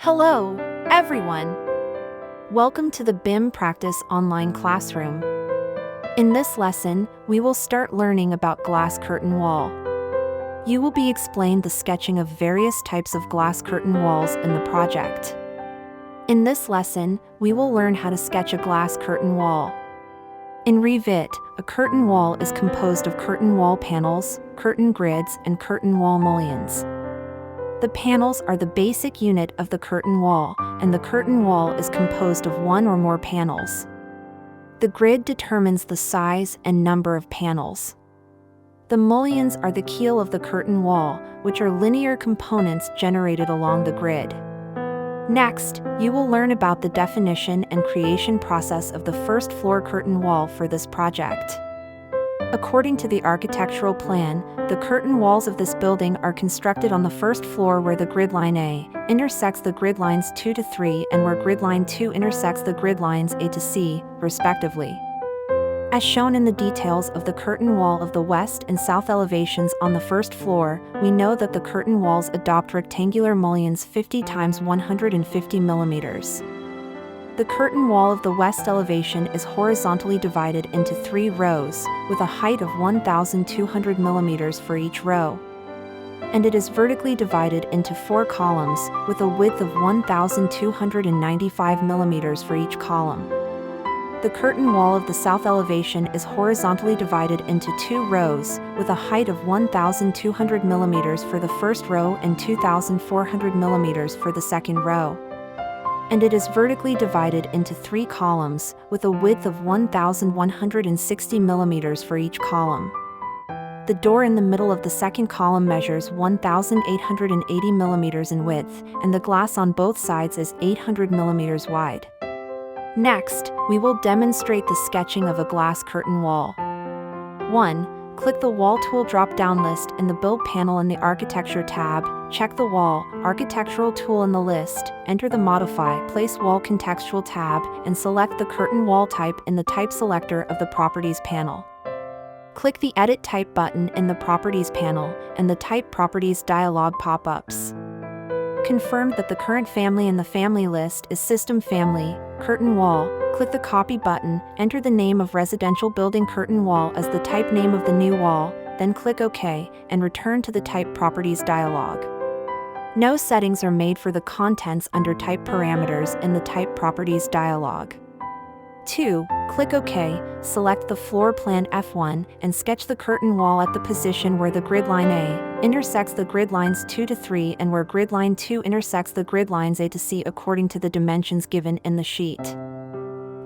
Hello, everyone. Welcome to the BIM Practice Online Classroom. In this lesson, we will start learning about glass curtain wall. You will be explained the sketching of various types of glass curtain walls in the project. In this lesson, we will learn how to sketch a glass curtain wall. In Revit, a curtain wall is composed of curtain wall panels, curtain grids, and curtain wall mullions. The panels are the basic unit of the curtain wall, and the curtain wall is composed of one or more panels. The grid determines the size and number of panels. The mullions are the keel of the curtain wall, which are linear components generated along the grid. Next, you will learn about the definition and creation process of the first floor curtain wall for this project. According to the architectural plan, the curtain walls of this building are constructed on the first floor where the grid line A intersects the grid lines 2 to 3 and where grid line 2 intersects the grid lines A to C, respectively. As shown in the details of the curtain wall of the west and south elevations on the first floor, we know that the curtain walls adopt rectangular mullions 50 x 150 millimeters. The curtain wall of the west elevation is horizontally divided into 3 rows, with a height of 1,200 millimeters for each row. And it is vertically divided into 4 columns, with a width of 1,295 millimeters for each column. The curtain wall of the south elevation is horizontally divided into 2 rows, with a height of 1,200 millimeters for the first row and 2,400 millimeters for the second row. And it is vertically divided into 3 columns, with a width of 1,160 millimeters for each column. The door in the middle of the second column measures 1,880 millimeters in width, and the glass on both sides is 800 millimeters wide. Next, we will demonstrate the sketching of a glass curtain wall. 1. Click the Wall Tool drop-down list in the Build panel in the Architecture tab, check the Wall, Architectural tool in the list, enter the Modify, Place Wall Contextual tab, and select the curtain wall type in the Type selector of the Properties panel. Click the Edit Type button in the Properties panel, and the Type Properties dialog pop-ups. Confirm that the current family in the family list is System Family, Curtain Wall. Click the Copy button, enter the name of Residential Building Curtain Wall as the type name of the new wall, then click OK, and return to the Type Properties dialog. No settings are made for the contents under Type Parameters in the Type Properties dialog. 2. Click OK, select the floor plan F1, and sketch the curtain wall at the position where the grid line A intersects the grid lines 2 to 3 and where grid line 2 intersects the grid lines A to C according to the dimensions given in the sheet.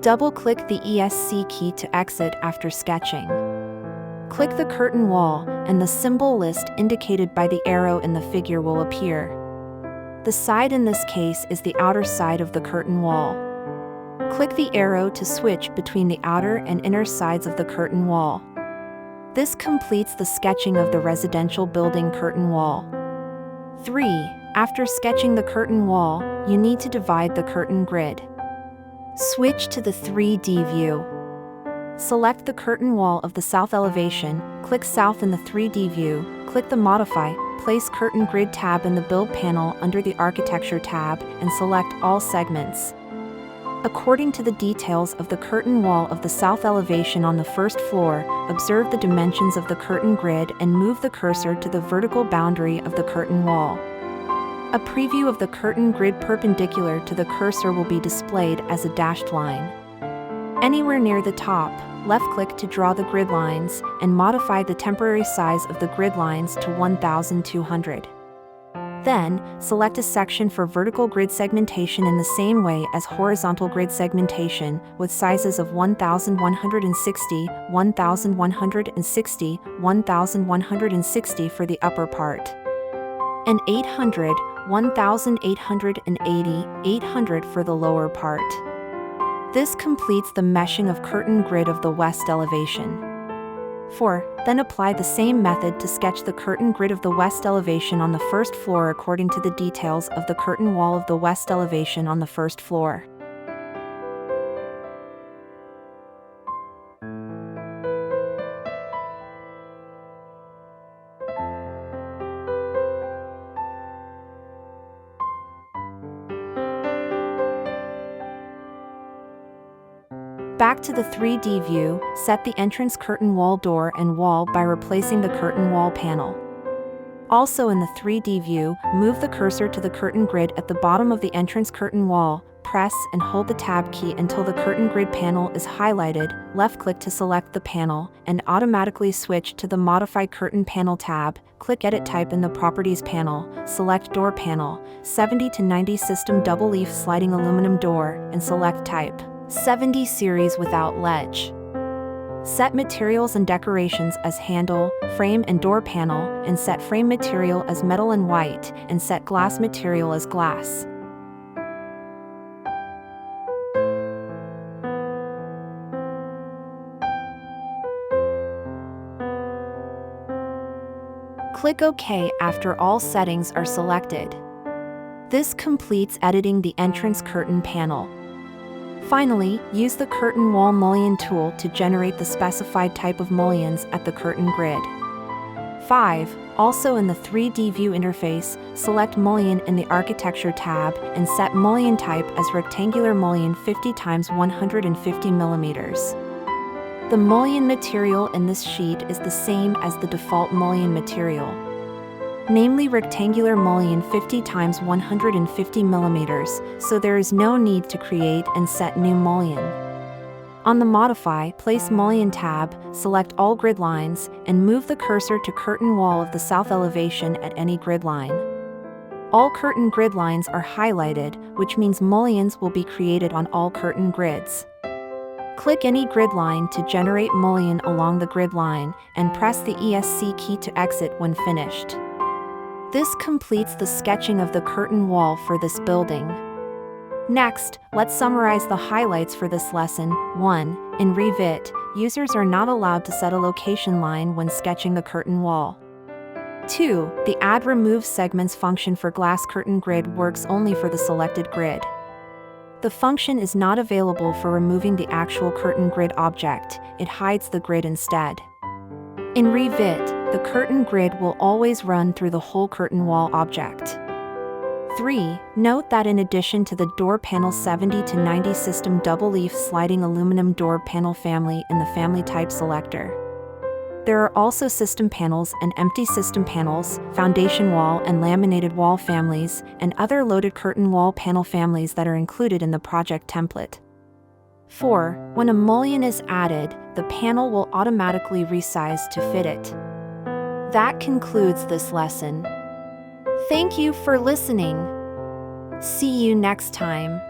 Double-click the ESC key to exit after sketching. Click the curtain wall, and the symbol list indicated by the arrow in the figure will appear. The side in this case is the outer side of the curtain wall. Click the arrow to switch between the outer and inner sides of the curtain wall. This completes the sketching of the residential building curtain wall. 3. After sketching the curtain wall, you need to divide the curtain grid. Switch to the 3D view. Select the curtain wall of the south elevation, click South in the 3D view, click the Modify, Place Curtain Grid tab in the Build panel under the Architecture tab, and select all segments. According to the details of the curtain wall of the south elevation on the first floor, observe the dimensions of the curtain grid and move the cursor to the vertical boundary of the curtain wall. A preview of the curtain grid perpendicular to the cursor will be displayed as a dashed line. Anywhere near the top, left-click to draw the grid lines and modify the temporary size of the grid lines to 1,200. Then, select a section for vertical grid segmentation in the same way as horizontal grid segmentation, with sizes of 1,160, 1,160, 1,160 for the upper part, and 800, 1,880, 800 for the lower part. This completes the meshing of curtain grid of the west elevation. 4. Then apply the same method to sketch the curtain grid of the west elevation on the first floor according to the details of the curtain wall of the west elevation on the first floor. Back to the 3D view, set the entrance curtain wall door and wall by replacing the curtain wall panel. Also in the 3D view, move the cursor to the curtain grid at the bottom of the entrance curtain wall, press and hold the Tab key until the curtain grid panel is highlighted, left-click to select the panel, and automatically switch to the Modify Curtain Panel tab. Click Edit Type in the Properties panel, select Door Panel, 70 to 90 System Double Leaf Sliding Aluminum Door, and select Type 70 Series without ledge. Set materials and decorations as handle, frame and door panel, and set frame material as metal and white, and set glass material as glass. Click OK after all settings are selected. This completes editing the entrance curtain panel. Finally, use the curtain wall mullion tool to generate the specified type of mullions at the curtain grid. 5. Also in the 3D view interface, select Mullion in the Architecture tab and set mullion type as rectangular mullion 50 x 150 mm. The mullion material in this sheet is the same as the default mullion material, namely rectangular mullion 50 x 150 mm, so there is no need to create and set new mullion. On the Modify, Place Mullion tab, select all grid lines, and move the cursor to curtain wall of the south elevation at any grid line. All curtain grid lines are highlighted, which means mullions will be created on all curtain grids. Click any grid line to generate mullion along the grid line, and press the ESC key to exit when finished. This completes the sketching of the curtain wall for this building. Next, let's summarize the highlights for this lesson. 1. In Revit, users are not allowed to set a location line when sketching the curtain wall. 2. The Add Remove Segments function for glass curtain grid works only for the selected grid. The function is not available for removing the actual curtain grid object, it hides the grid instead. In Revit, the curtain grid will always run through the whole curtain wall object. 3. Note that in addition to the door panel 70 to 90 System Double Leaf Sliding Aluminum Door Panel family in the Family Type selector, there are also system panels and empty system panels, foundation wall and laminated wall families, and other loaded curtain wall panel families that are included in the project template. 4. When a mullion is added, the panel will automatically resize to fit it. That concludes this lesson. Thank you for listening. See you next time.